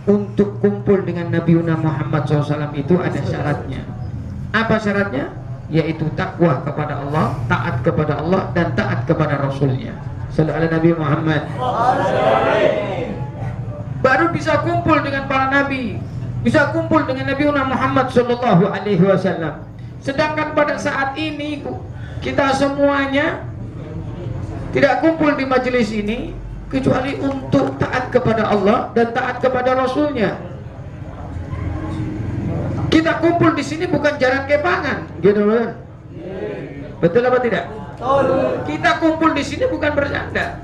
untuk kumpul dengan Nabi Muhammad SAW itu ada syaratnya. Apa syaratnya? Yaitu takwa kepada Allah, taat kepada Allah, dan taat kepada Rasulnya. Sallallahu alaihi Nabi Muhammad. Baru bisa kumpul dengan para nabi, bisa kumpul dengan Nabi Muhammad Sallallahu Alaihi Wasallam. Sedangkan pada saat ini kita semuanya tidak kumpul di majelis ini kecuali untuk taat kepada Allah dan taat kepada Rasulnya. Kita kumpul di sini bukan jalan kepangan, gitu kan? Betul apa tidak? Kita kumpul di sini bukan bercanda.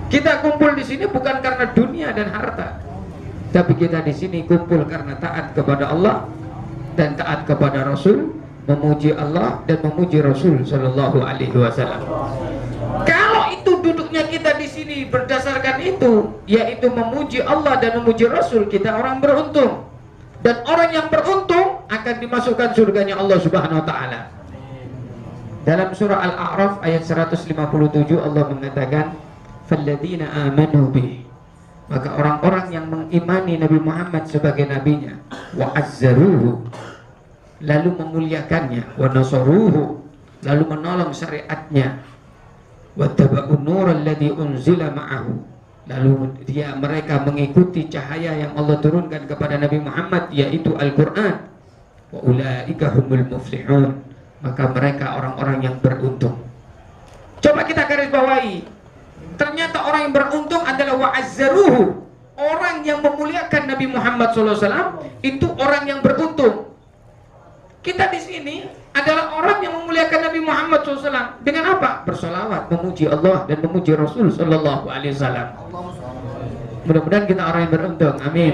Kita kumpul di sini bukan karena dunia dan harta, tapi kita di sini kumpul karena taat kepada Allah dan taat kepada Rasul, memuji Allah dan memuji Rasul Sallallahu Alaihi Wasallam. Kalau itu duduknya kita di sini berdasarkan itu, yaitu memuji Allah dan memuji Rasul, kita orang beruntung. Dan orang yang beruntung akan dimasukkan surganya Allah Subhanahu wa taala. Dalam surah Al-A'raf ayat 157 Allah mengatakan, "Falladzina amanu bih." Maka orang-orang yang mengimani Nabi Muhammad sebagai nabinya, wa azzaruhu, lalu memuliakannya, wa nasaruhu, lalu menolong syariatnya, wa taba'un nural ladzi unzila ma'ahu, lalu mereka mengikuti cahaya yang Allah turunkan kepada Nabi Muhammad, yaitu Al-Quran, wa ulaika humul muflihun, maka mereka orang-orang yang beruntung. Coba kita garis bawahi, ternyata orang yang beruntung adalah wa'azzaruhu, orang yang memuliakan Nabi Muhammad SAW, itu orang yang beruntung. Kita di sini adalah orang yang memuliakan Nabi Muhammad SAW dengan apa? Bersolawat, memuji Allah dan memuji Rasul Sallallahu Alaihi Wasallam. Mudah-mudahan kita orang yang beruntung, amin.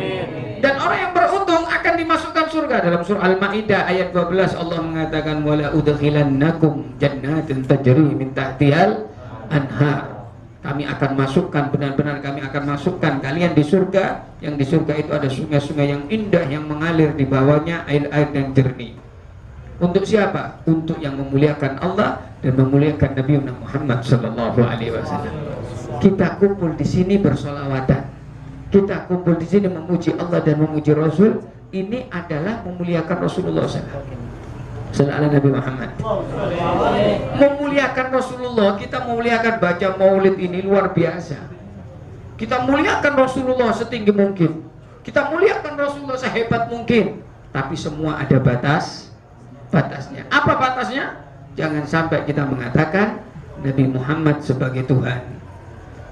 Dan orang yang beruntung akan dimasukkan surga. Dalam surah Al-Maidah ayat 12 Allah mengatakan, wala udkhilannakum jannatin tajri min tahtihal anhar. Kami akan masukkan, benar-benar kami akan masukkan kalian di surga, yang di surga itu ada sungai-sungai yang indah yang mengalir di bawahnya air-air yang jernih. Untuk siapa? Untuk yang memuliakan Allah dan memuliakan Nabi Muhammad Sallallahu Alaihi Wasallam. Kita kumpul di sini bersolawatan, kita kumpul di sini memuji Allah dan memuji Rasul. Ini adalah memuliakan Rasulullah SAW. Sallallahu Nabi Muhammad. Memuliakan Rasulullah, kita memuliakan baca maulid ini luar biasa. Kita muliakan Rasulullah setinggi mungkin, kita muliakan Rasulullah sehebat mungkin, tapi semua ada batasnya. Apa batasnya? Jangan sampai kita mengatakan Nabi Muhammad sebagai Tuhan,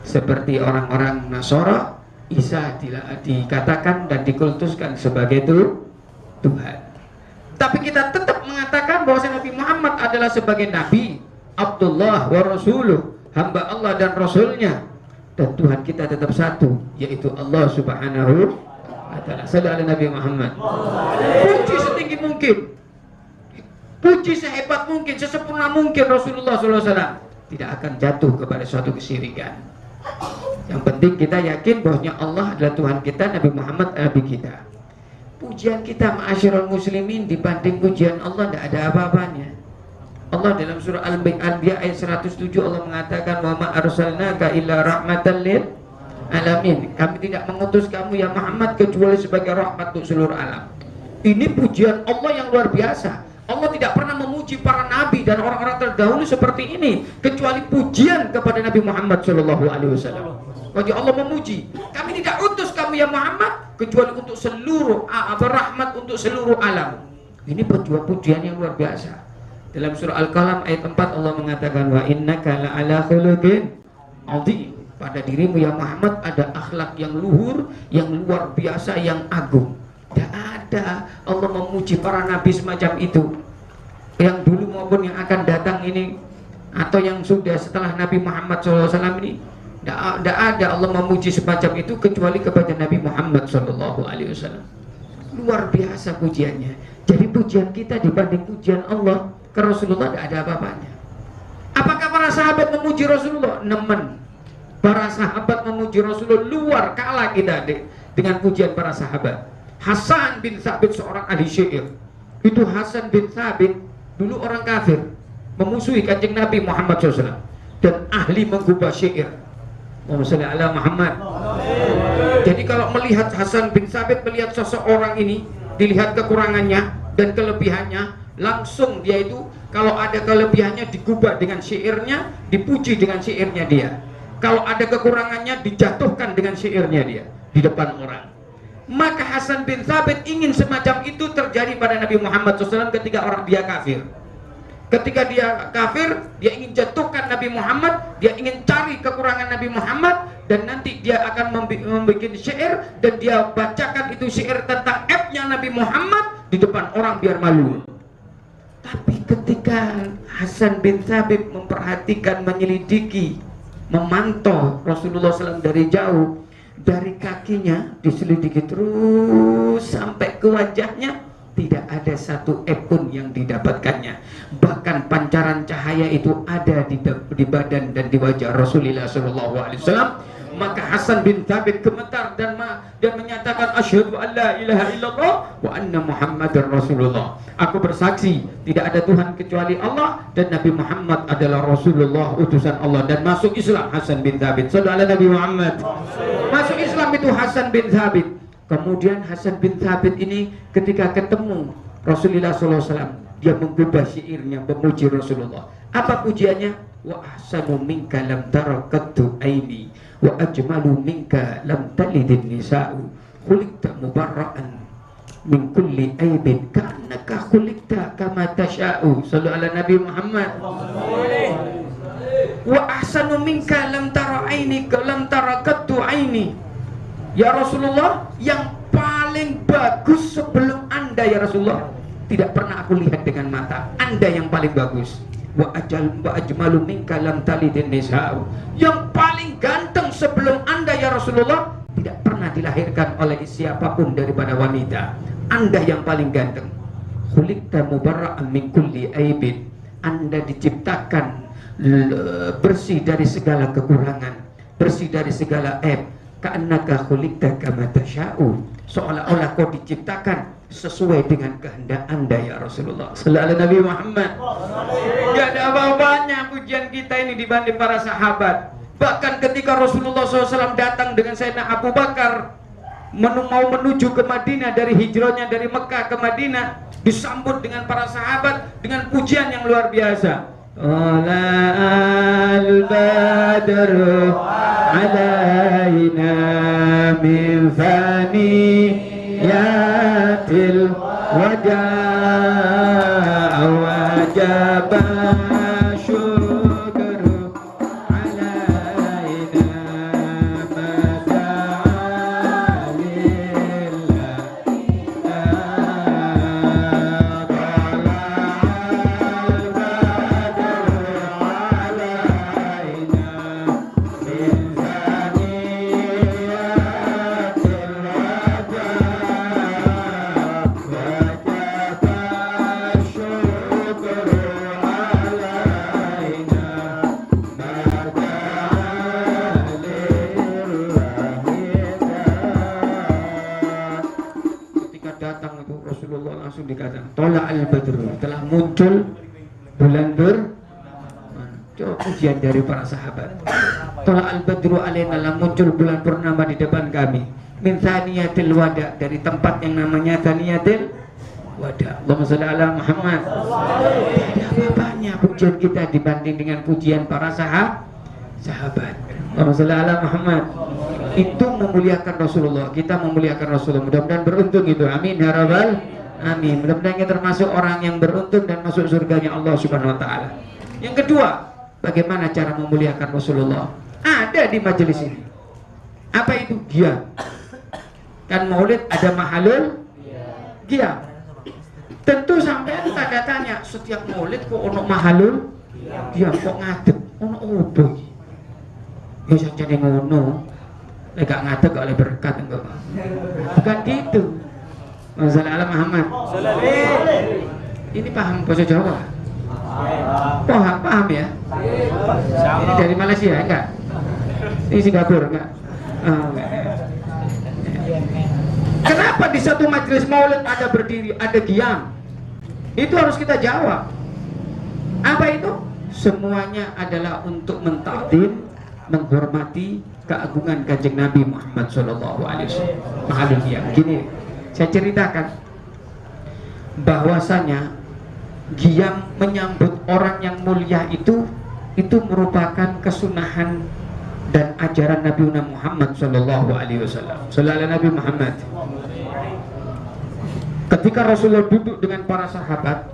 seperti orang-orang Nasara, Isa dikatakan dan dikultuskan sebagai Tuhan. Tapi kita tetap mengatakan bahwa Nabi Muhammad adalah sebagai Nabi, Abdullah wa Rasuluh, hamba Allah dan Rasulnya. Dan Tuhan kita tetap satu, yaitu Allah Subhanahu wa ta'ala. Sallallahu Nabi Muhammad. Puji setinggi mungkin, puji sehebat mungkin, sesempurna mungkin Rasulullah SAW, tidak akan jatuh kepada suatu kesyirikan. Yang penting kita yakin bahwasanya Allah adalah Tuhan kita, Nabi Muhammad Nabi kita. Pujian kita ma'asyiral muslimin dibanding pujian Allah tidak ada apa-apanya. Allah dalam surah Al-Anbiya ayat 107 Allah mengatakan, wa ma arsalnaka illa rahmatan lil alamin. Kami tidak mengutus kamu ya Muhammad kecuali sebagai rahmat untuk seluruh alam. Ini pujian Allah yang luar biasa. Allah tidak pernah memuji para nabi dan orang-orang terdahulu seperti ini kecuali pujian kepada Nabi Muhammad Shallallahu Alaihi Wasallam. Wajah Allah memuji, kami tidak utus kamu ya Muhammad kecuali untuk seluruh rahmat untuk seluruh alam. Ini pujian yang luar biasa. Dalam surah Al-Qalam ayat 4 Allah mengatakan, wa innaka la'ala khuluqin adzim. Pada dirimu ya Muhammad ada akhlak yang luhur, yang luar biasa, yang agung. Tidak ada Allah memuji para nabi semacam itu, yang dulu maupun yang akan datang ini, atau yang sudah setelah Nabi Muhammad SAW ini. Tidak ada Allah memuji semacam itu kecuali kepada Nabi Muhammad SAW. Luar biasa pujiannya. Jadi pujian kita dibanding pujian Allah ke Rasulullah tidak ada apa-apanya. Apakah para sahabat memuji Rasulullah? Nemen. Para sahabat memuji Rasulullah luar kalah kita dengan pujian para sahabat. Hasan bin Thabit seorang ahli syair. Itu Hasan bin Thabit dulu orang kafir, memusuhi kanjeng Nabi Muhammad SAW dan ahli menggubah syair. Muhammad. Jadi kalau melihat Hasan bin Thabit, melihat seseorang ini, dilihat kekurangannya dan kelebihannya, langsung dia itu kalau ada kelebihannya digubah dengan syairnya, dipuji dengan syairnya dia. Kalau ada kekurangannya dijatuhkan dengan syairnya dia di depan orang. Maka Hasan bin Thabit ingin semacam itu terjadi pada Nabi Muhammad SAW ketika orang dia kafir. Ketika dia kafir, dia ingin jatuhkan Nabi Muhammad, dia ingin cari kekurangan Nabi Muhammad, dan nanti dia akan membuat syair dan dia bacakan itu syair tentang aibnya Nabi Muhammad di depan orang biar malu. Tapi ketika Hasan bin Thabit memperhatikan, menyelidiki, memantau Rasulullah SAW dari jauh, dari kakinya diselidiki terus sampai ke wajahnya, tidak ada satu aib pun yang didapatkannya. Bahkan pancaran cahaya itu ada di badan dan di wajah Rasulullah SAW. Maka Hasan bin Thabit gemetar dan menyatakan asyhadu an la ilaha illallah wa anna Muhammadar Rasulullah. Aku bersaksi tidak ada Tuhan kecuali Allah dan Nabi Muhammad adalah Rasulullah, utusan Allah. Dan masuk Islam Hasan bin Thabit. Sallallahu alaihi Nabi Muhammad. Masuk Islam itu Hasan bin Thabit. Kemudian Hasan bin Thabit ini ketika ketemu Rasulullah SAW, dia mengubah syairnya memuji Rasulullah. Apa pujiannya? Wa ahsanu minka lam tara qattu aini wa ajmalu minka lam talidin nisa'u khuliqta mubarra'an min kulli aibin ka'annaka khuliqta kama tasha'u. Sallallahu ala Nabi Muhammad. Wa ahsanu minka lam tara aini lam tara qattu aini. Ya Rasulullah, yang paling bagus sebelum Anda ya Rasulullah tidak pernah aku lihat dengan mata. Anda yang paling bagus. Wa ajmalu minka lam talidin nisa'u. Yang paling ganteng sebelum Anda ya Rasulullah tidak pernah dilahirkan oleh siapapun daripada wanita. Anda yang paling ganteng. Khuliqta mubarra'an min kulli aibin. Anda diciptakan bersih dari segala kekurangan, bersih dari segala aib. Ka'annaka khuliqta kama tasha'u. Seolah-olah kau diciptakan sesuai dengan kehendak Anda ya Rasulullah. Sallallahu alaihi Nabi Muhammad. Tidak ada apa-apanya pujian kita ini dibanding para sahabat. Bahkan ketika Rasulullah SAW datang dengan Sayyidina Abu Bakar mau menuju ke Madinah, dari hijrahnya dari Mekah ke Madinah, disambut dengan para sahabat dengan pujian yang luar biasa. Tala'al badru alaina min faniyatil wajah wajaba syukru alaina mada'alillah. Dikatakan tola al-badru, telah muncul bulan coba pujian dari para sahabat. Tola al-badru alaina, telah muncul bulan purnama di depan kami. Min thaniyatil wada, dari tempat yang namanya thaniyatil wada. Allahumma shalli ala Muhammad. Tidak ada apa-apanya pujian kita dibanding dengan pujian para sahabat. Allahumma shalli ala Muhammad. Itu memuliakan Rasulullah, kita memuliakan Rasulullah. Mudah-mudahan beruntung itu. Amin ya rabbal amin. Mudah-mudahan kita termasuk orang yang beruntung dan masuk surganya Allah Subhanahu wa taala. Yang kedua, bagaimana cara memuliakan Rasulullah? Ada di majelis ini. Apa itu? Giam. Kan maulid ada mahalul giam. Tentu sampai tanda tanya, setiap maulid kok ono mahalul giam, kok ngadeg, ono opo iki? Ya sajane ngono. Lek gak ngadeg gak oleh berkat enggak. Bukan gitu. Masalah ala Muhammad. Ini paham bahasa Jawa? Paham ya? Ini dari Malaysia enggak? Ini Singapura enggak? Oh, enggak. Kenapa di satu majelis maulid ada berdiri, ada diam? Itu harus kita jawab. Apa itu? Semuanya adalah untuk mentakdim menghormati keagungan Kanjeng Nabi Muhammad SAW. Mahalnya gini, saya ceritakan bahwasanya qiyam menyambut orang yang mulia itu merupakan kesunahan dan ajaran Nabi Muhammad SAW. Sallallahu Nabi Muhammad. Ketika Rasulullah duduk dengan para sahabat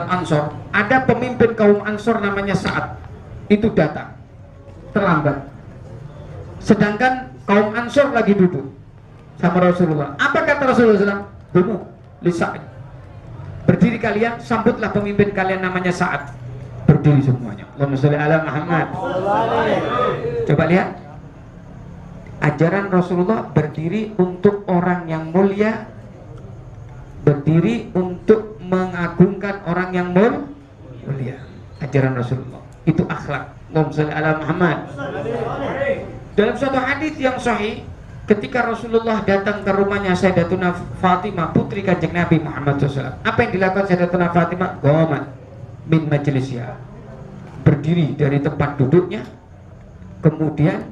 Ansor, ada pemimpin kaum Ansor namanya Sa'ad, itu datang terlambat, sedangkan kaum Ansor lagi duduk sama Rasulullah. Apa kata Rasulullah? Bunuh li Sa'ad, berdiri kalian, sambutlah pemimpin kalian namanya Sa'ad. Berdiri semuanya. Allahumma sholli ala Muhammad. Coba lihat ajaran Rasulullah, berdiri untuk orang yang mulia, berdiri untuk mengagungkan orang yang mulia. Ajaran Rasulullah itu akhlak. Allahumma sholli ala Muhammad. Dalam suatu hadis yang sahih, ketika Rasulullah datang ke rumahnya Sayyidatuna Fatimah, putri Kanjeng Nabi Muhammad SAW, apa yang dilakukan Sayyidatuna Fatimah? Qamat min majlisnya, berdiri dari tempat duduknya, kemudian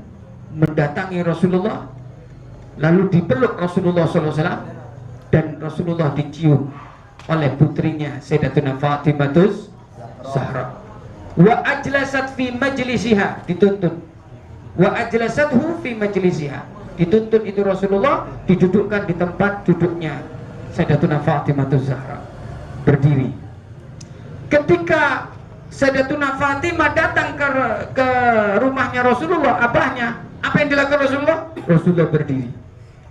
mendatangi Rasulullah, lalu dipeluk Rasulullah SAW, dan Rasulullah dicium oleh putrinya Sayyidatuna Fatimah Zahra. Wa ajlasat fi majlisiha, dituntun. Wa ajlasathu fi majlisiha, dituntun itu Rasulullah, didudukkan di tempat duduknya Sayyidatuna Fatimah Zahra, berdiri. Ketika Sayyidatuna Fatimah datang ke rumahnya Rasulullah, abahnya, apa yang dilakukan Rasulullah? Rasulullah berdiri,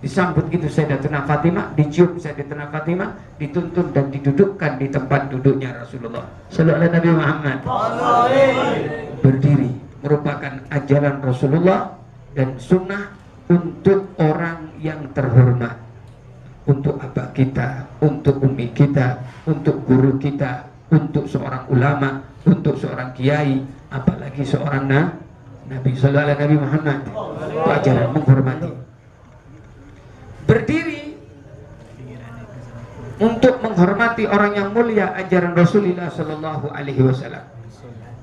disambut itu Sayyidatuna Fatimah, dicium Sayyidatuna Fatimah, dituntun dan didudukkan di tempat duduknya Rasulullah sallallahu alaihi Nabi Muhammad. Berdiri merupakan ajaran Rasulullah dan sunnah untuk orang yang terhormat, untuk abah kita, untuk umi kita, untuk guru kita, untuk seorang ulama, untuk seorang kiai, apalagi seorang Nabi sallallahu alaihi Nabi Muhammad. Itu ajaran menghormati. Berdiri untuk menghormati orang yang mulia, ajaran Rasulullah sallallahu alaihi wasallam.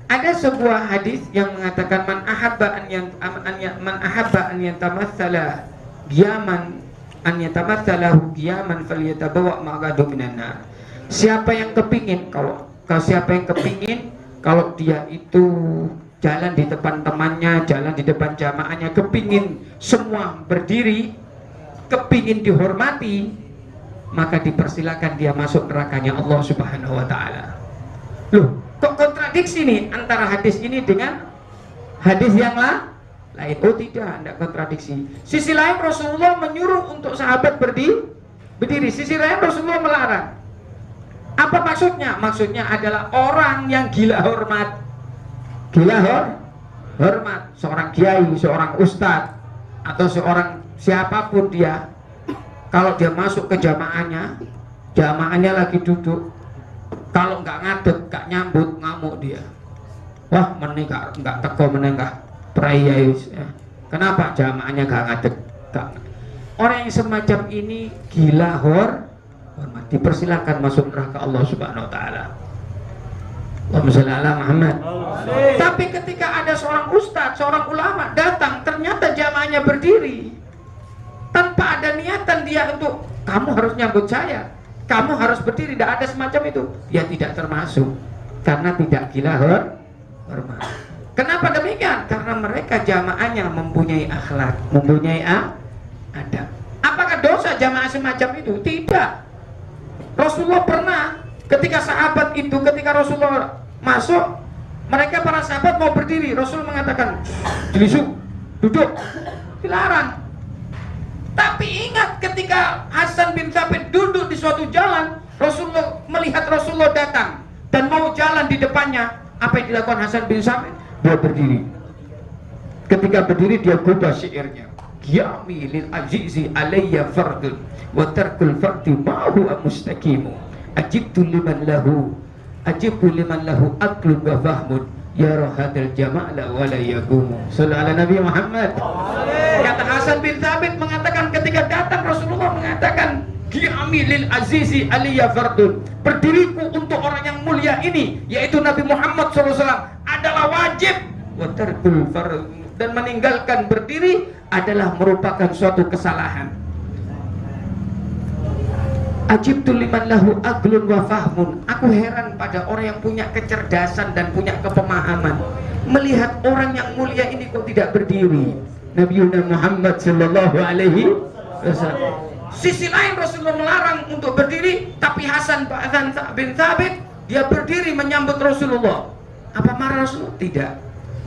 Ada sebuah hadis yang mengatakan man ahabba an yatamathala qiyaman an yatamathalahu qiyaman falyatabawa maq'adahu minan nar. Siapa yang kepingin, kalau dia itu jalan di depan temannya, jalan di depan jamaahnya, kepingin semua berdiri, kepingin dihormati, maka dipersilakan dia masuk nerakanya Allah Subhanahu wa ta'ala. Loh, kok kontradiksi nih antara hadis ini dengan hadis yang lain? Oh tidak kontradiksi. Sisi lain Rasulullah menyuruh untuk sahabat berdiri, sisi lain Rasulullah melarang. Apa maksudnya? Maksudnya adalah orang yang gila hormat, seorang kiai, seorang ustadz, atau seorang siapapun dia, kalau dia masuk ke jamaahnya lagi duduk, kalau nggak ngadeg, nggak nyambut, ngamuk dia. Wah, menikah nggak teko, menengah perayaan. Kenapa jamaahnya nggak ngadeg? Orang yang semacam ini gila hormat, dipersilakan masuk neraka Allah Subhanahu wa ta'ala. Allahumma sholli ala Muhammad. Tapi ketika ada seorang ustadz, seorang ulama datang, ternyata jamaahnya berdiri tanpa ada niatan dia untuk kamu harus nyambut saya, kamu harus berdiri, tidak ada semacam itu, dia tidak termasuk karena tidak gila hormat. Kenapa demikian? Karena mereka jamaahnya mempunyai akhlak, mempunyai adab. Apakah dosa jamaah semacam itu? Tidak. Rasulullah pernah ketika Rasulullah masuk, mereka para sahabat mau berdiri, Rasul mengatakan jelisu, duduk, dilarang. Tapi ingat ketika Hasan bin Thabit duduk di suatu jalan, Rasulullah melihat Rasulullah datang dan mau jalan di depannya, apa yang dilakukan Hasan bin Thabit? Dia berdiri. Ketika berdiri dia gubah syairnya, qiyami lil azizi alayya fardun wa tarkul fardi ma huwa mustaqimu ajibtu liman lahu aklun wa fahmun ya rahadil jama'la wa la yaqumu. Sallallahu alaihi Nabi Muhammad. Kata Hasan bin Thabit mengatakan ketika datang Rasulullah mengatakan qiyami lil azizi alayya fardun, berdiriku untuk orang yang mulia ini yaitu Nabi Muhammad SAW adalah wajib, wa tarkul fardhu, dan meninggalkan berdiri adalah merupakan suatu kesalahan. Ajibtu liman lahu aqlun wa fahmun. Aku heran pada orang yang punya kecerdasan dan punya kepemahaman, melihat orang yang mulia ini kok tidak berdiri. Nabi Muhammad sallallahu alaihi wasallam. Sisi lain Rasulullah melarang untuk berdiri, tapi Hasan bin Thabit dia berdiri menyambut Rasulullah. Apa marah Rasulullah? Tidak.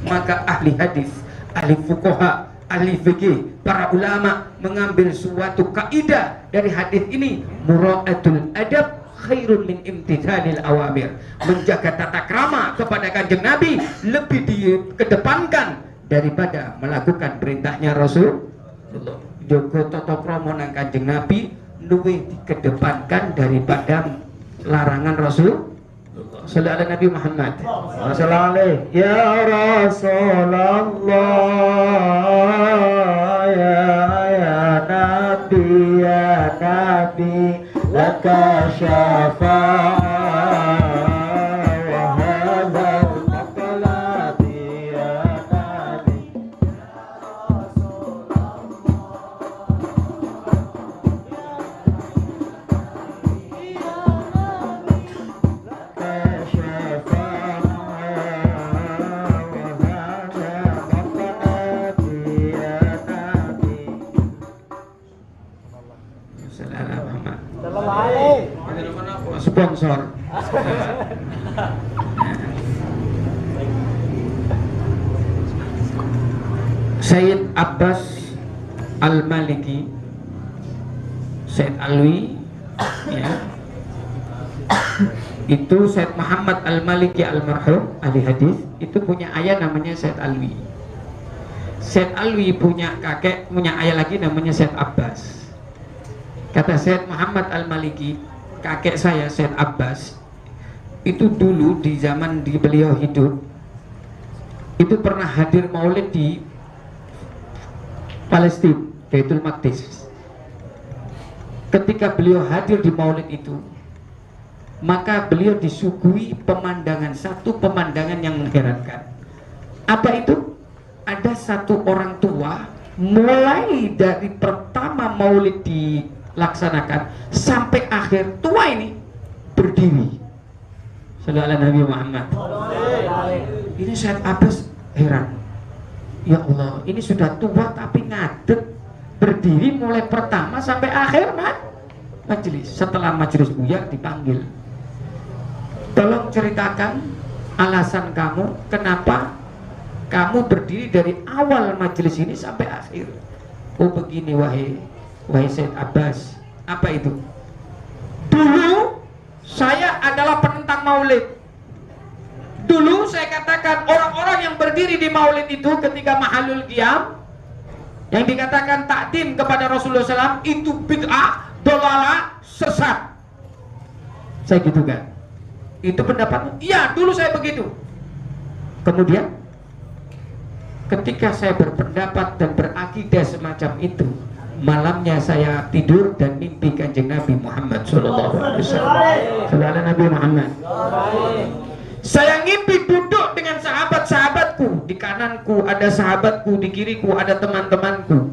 Maka ahli hadis, ahli fuqaha, ahli fikih, para ulama mengambil suatu kaidah dari hadis ini, mura'atul adab khairun min imtithalil awamir. Menjaga tata krama kepada Kanjeng Nabi lebih dikedepankan daripada melakukan perintahnya Rasulullah. Jogo tata krama nang Kanjeng Nabi luwih dikedepankan daripada larangan Rasul. Sallallahu alaihi Nabi Muhammad. Sallallahu alaihi ya Rasulullah ya Nabi laka syafa'a. Sponsor. Sayyid Abbas Al-Maliki, Sayyid Alwi, ya. Itu Sayyid Muhammad Al-Maliki almarhum ahli hadis, itu punya ayah namanya Sayyid Alwi. Sayyid Alwi punya kakek, punya ayah lagi namanya Sayyid Abbas. Kata Sayyid Muhammad Al-Maliki, kakek saya Sayyid Abbas itu dulu di zaman di beliau hidup itu pernah hadir maulid di Palestina, Baitul Maqdis. Ketika beliau hadir di maulid itu, maka beliau disuguhi pemandangan, satu pemandangan yang mengherankan. Apa itu? Ada satu orang tua, mulai dari pertama maulid dilaksanakan sampai akhir, tua ini berdiri. Sallallahu alaihi Nabi Muhammad. Ini Sayyid Abbas heran, ya Allah, ini sudah tua tapi ngadeg berdiri mulai pertama sampai akhir majelis. Setelah majelis buya dipanggil, tolong ceritakan alasan kamu, kenapa kamu berdiri dari awal majelis ini sampai akhir. Oh begini wahai Sayyid Abbas. Apa itu? Dulu saya adalah penentang maulid. Dulu saya katakan orang-orang yang berdiri di maulid itu ketika mahalul qiyam, yang dikatakan takdim kepada Rasulullah SAW, itu bid'ah, dolalah, sesat. Saya gitu kan? Itu pendapatmu? Iya, dulu saya begitu. Kemudian ketika saya berpendapat dan berakidah semacam itu, malamnya saya tidur dan mimpi Kanjeng Nabi Muhammad sallallahu alaihi wasallam. Sallallahu Nabi Muhammad. Saya ngimpi duduk dengan sahabat-sahabatku. Di kananku ada sahabatku, di kiriku ada teman-temanku.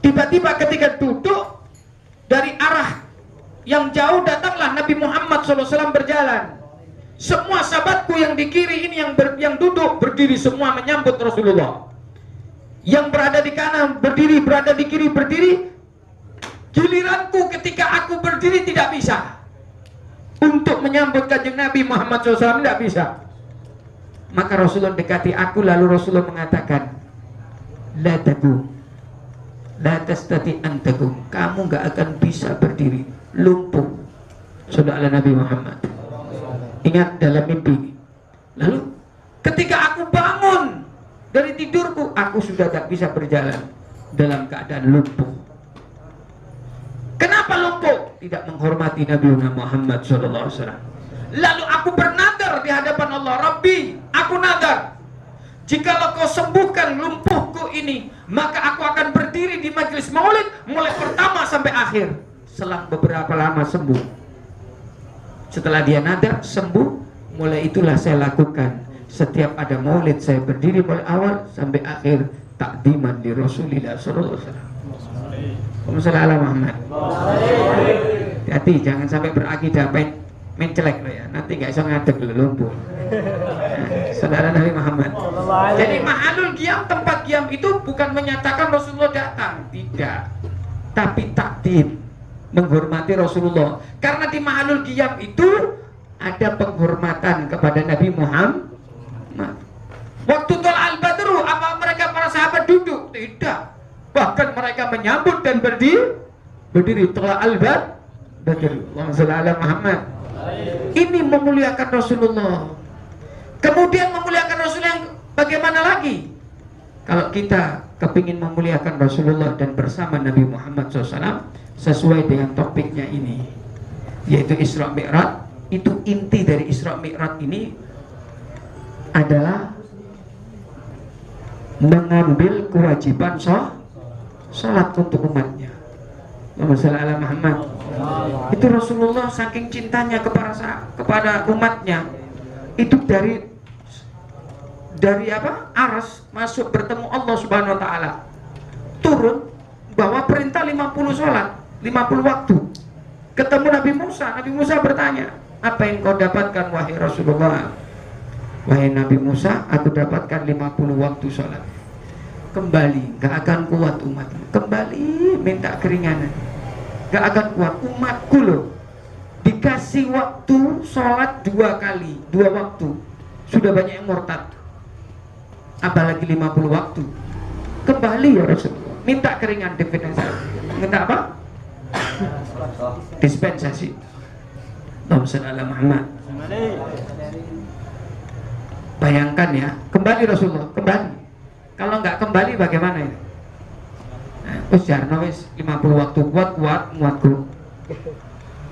Tiba-tiba ketika duduk, dari arah yang jauh datanglah Nabi Muhammad SAW berjalan. Semua sahabatku yang di kiri ini yang duduk berdiri semua menyambut Rasulullah. Yang berada di kanan berdiri, berada di kiri berdiri. Giliranku ketika aku berdiri tidak bisa untuk menyambut Kanjeng Nabi Muhammad SAW, tidak bisa. Maka Rasulullah dekati aku, lalu Rasulullah mengatakan, la taqum, la tastati an taqum, kamu gak akan bisa berdiri, lumpuh. Sallallahu Nabi Muhammad. Ingat dalam mimpi. Lalu ketika aku bangun dari tidurku, aku sudah tak bisa berjalan dalam keadaan lumpuh. Kenapa lumpuh? Tidak menghormati Nabi Muhammad SAW. Lalu aku bernadar di hadapan Allah, Rabbi, aku nadar, jikalau kau sembuhkan lumpuhku ini, maka aku akan berdiri di majelis maulid mulai pertama sampai akhir. Selang beberapa lama sembuh. Setelah dia nadar sembuh, mulai itulah saya lakukan. setiap ada maulid saya berdiri mulai awal sampai akhir takdiman di Rasulullah sallallahu alaihi wasallam. Wassalamualaikum Muhammad. Hati jangan sampai berakidah mencelek lo ya, nanti nggak bisa ngadeg lo lumpuh. Saudara Nabi Muhammad. Jadi mahalul qiyam, tempat qiyam itu bukan menyatakan Rasulullah datang, tidak, tapi takdim, menghormati Rasulullah. Karena di mahalul qiyam itu ada penghormatan kepada Nabi Muhammad. Waktu tolak al-badru, apa mereka para sahabat duduk? Tidak. Bahkan mereka menyambut dan berdiri tolak al-badru. Allahumma shalli ala Muhammad. Ini memuliakan Rasulullah. Kemudian memuliakan Rasulullah yang bagaimana lagi? Kalau kita kepingin memuliakan Rasulullah dan bersama Nabi Muhammad SAW sesuai dengan topiknya ini, yaitu Isra Mi'raj. Itu inti dari Isra Mi'raj ini adalah mengambil kewajiban sholat untuk umatnya. Allahumma shalli ala Muhammad. Itu Rasulullah saking cintanya kepada umatnya, itu dari apa? Aras masuk bertemu Allah Subhanahu wa taala. Turun bawa perintah 50 sholat, 50 waktu. Ketemu Nabi Musa bertanya, "Apa yang kau dapatkan wahai Rasulullah?" "Wahai Nabi Musa, aku dapatkan 50 waktu sholat." Kembali, gak akan kuat umatmu. Kembali minta keringanan, gak akan kuat umatku loh. Dikasih waktu sholat 2 kali, 2 waktu, sudah banyak yang murtad, apalagi 50 waktu. Kembali ya Rasulullah, minta keringan dispensasi. Minta apa? Dispensasi. Allahumma shalli ala Muhammad. Bayangkan ya, kembali Rasulullah, kembali. Kalau nggak kembali bagaimana ini? Wis jarno wis 50 waktu kuat muatku.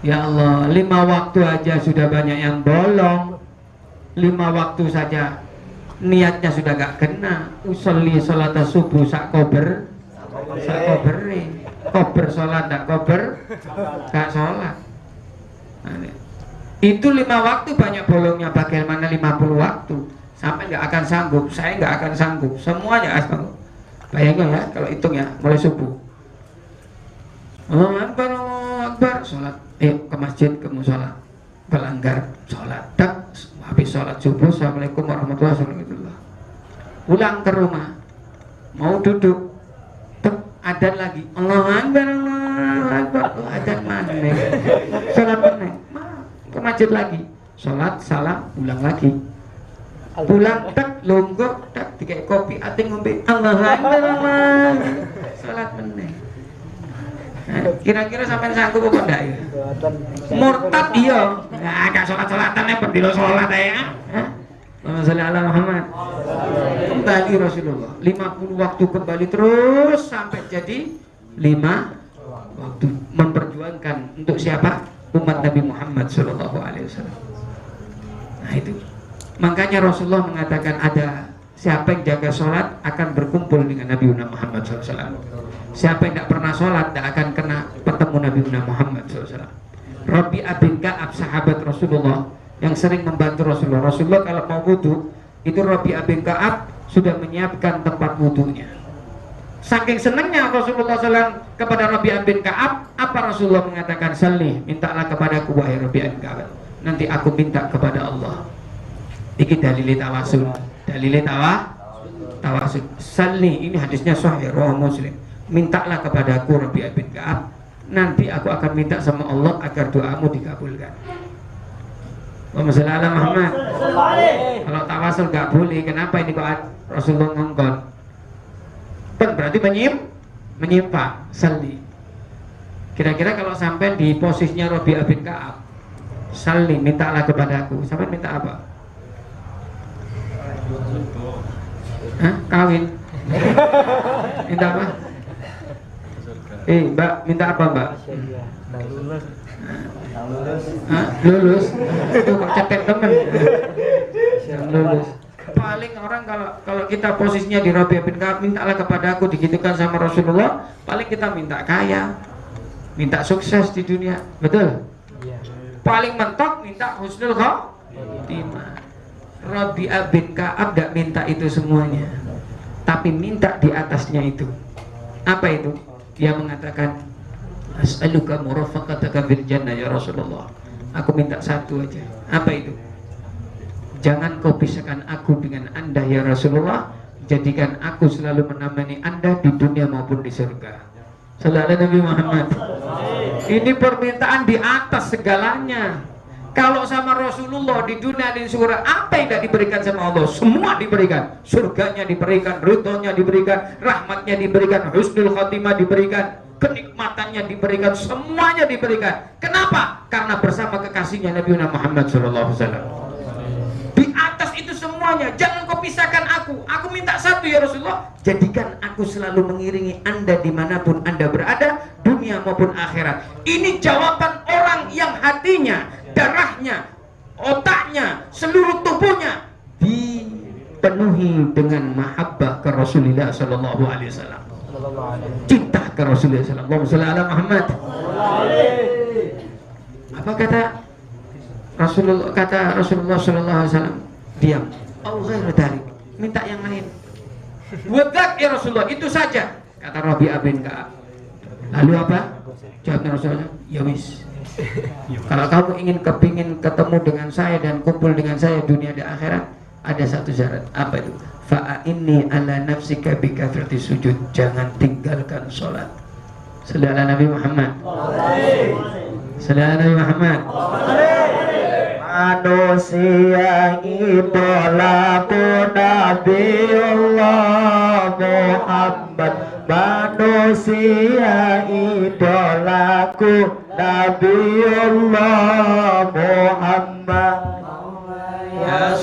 Ya Allah, 5 waktu aja sudah banyak yang bolong. 5 waktu saja niatnya sudah gak kena. Usolli sholat subuh sak kober sholat gak kober gak sholat. Itu 5 waktu banyak bolongnya. Bagaimana 50 waktu? Sampai nggak akan sanggup, saya nggak akan sanggup, semuanya nggak sanggup. Bayangin ya, kalau hitung ya, mulai subuh, Allahu Akbar, sholat, ke masjid, ke musola, pelanggar, sholat, tak, habis sholat subuh, Assalamualaikum warahmatullahi wabarakatuh, pulang ke rumah, mau duduk, tak, adzan lagi, Allahu Akbar, adzan mana, sholat mana, ke masjid lagi, sholat, salam, pulang lagi. Pulang tak longgok tak dikai kopi ate ngombe Alhamdulillah salat meneh. Kira-kira sampean sanggup apa ndak ya? Murtad iya. Nah, gak salat-salatan pendilo salat ya. Allahumma shalli ala Muhammad. Kembali Rasulullah 50 waktu kembali terus sampai jadi 5 waktu memperjuangkan untuk siapa? Umat Nabi Muhammad sallallahu alaihi wasallam. Nah itu. Makanya Rasulullah mengatakan ada siapa yang jaga sholat akan berkumpul dengan Nabi Muhammad SAW. Siapa yang tidak pernah sholat tidak akan kena bertemu Nabi Muhammad SAW. Rabi'ah bin Ka'ab, sahabat Rasulullah yang sering membantu Rasulullah. Rasulullah kalau mau wudu, itu Rabi'ah bin Ka'ab sudah menyiapkan tempat wudunya. Saking senangnya Rasulullah SAW kepada Rabi'ah bin Ka'ab, apa Rasulullah mengatakan? Salih, mintalah kepadaku wahai Rabi'ah bin Ka'ab, nanti aku minta kepada Allah. Iki dalile tawasul, tawasul. Salli, ini hadisnya sahih riwayat Muslim. Mintalah kepadaku Rabi'ah bin Ka'ab, nanti aku akan minta sama Allah agar doamu dikabulkan. Allahumma shalli ala Muhammad. Kalau tawasul gak boleh, kenapa ini kok Rasulullah ngongkon? Berarti menyimpang. Salli. Kira-kira kalau sampai di posisinya Rabi'ah bin Ka'ab, salli, mintalah kepadaku. Sampai minta apa? Kawin. Minta apa? Mbak, minta apa Mbak? Lulus. Itu kok cetek temen. Lulus. Paling orang kalau kita posisinya di Rabi'ah bin Ka'ab, mintalah kepadaku, digitukan sama Rasulullah, paling kita minta kaya, minta sukses di dunia, betul? Paling mentok minta husnul khotimah. Rabi'ah bin Ka'ab tidak minta itu semuanya, tapi minta di atasnya itu. Apa itu? Dia mengatakan, as'aluka murafaqataka fil jannah ya Rasulullah. Aku minta satu aja. Apa itu? Jangan kau pisahkan aku dengan Anda ya Rasulullah. Jadikan aku selalu menemani Anda di dunia maupun di surga. Sallallahu alaihi Nabi Muhammad. Ini permintaan di atas segalanya. Kalau sama Rasulullah di dunia dan di surga, apa yang tidak diberikan sama Allah? Semua diberikan. Surganya diberikan, ridhonya diberikan, rahmatnya diberikan, husnul khatimah diberikan, kenikmatannya diberikan, semuanya diberikan. Kenapa? Karena bersama kekasihnya Nabi Muhammad SAW. Di atas itu semuanya. Jangan kau pisahkan aku. Aku minta satu ya Rasulullah. Jadikan aku selalu mengiringi Anda dimanapun Anda berada, dunia maupun akhirat. Ini jawaban orang yang hatinya, darahnya, otaknya, seluruh tubuhnya dipenuhi dengan mahabbah ke Rasulullah Sallallahu Alaihi Wasallam. Cinta ke Rasulullah Sallallahu Alaihi Muhammad. Apa kata Rasulullah? Kata Rasulullah Sallallahu Alaihi Wasallam, diam. Oh ghairu dzalik, minta yang lain. Wadak ya Rasulullah, itu saja. Kata Rabi'ah bin Ka'ab. Lalu apa? Jawabnya Rasulullah, ya wis. Kalau kamu kepingin ketemu dengan saya dan kumpul dengan saya dunia dan akhirat, ada satu syarat. Apa itu? Fa'inni ala nafsika bikathrati sujud. Jangan tinggalkan sholat. Sallallahu alaihi Nabi Muhammad. Sallallahu alaihi Nabi Muhammad. Manusia idolaku Nabiullah Muhammad. Manusia idolaku Nabiullah Muhammad. Ya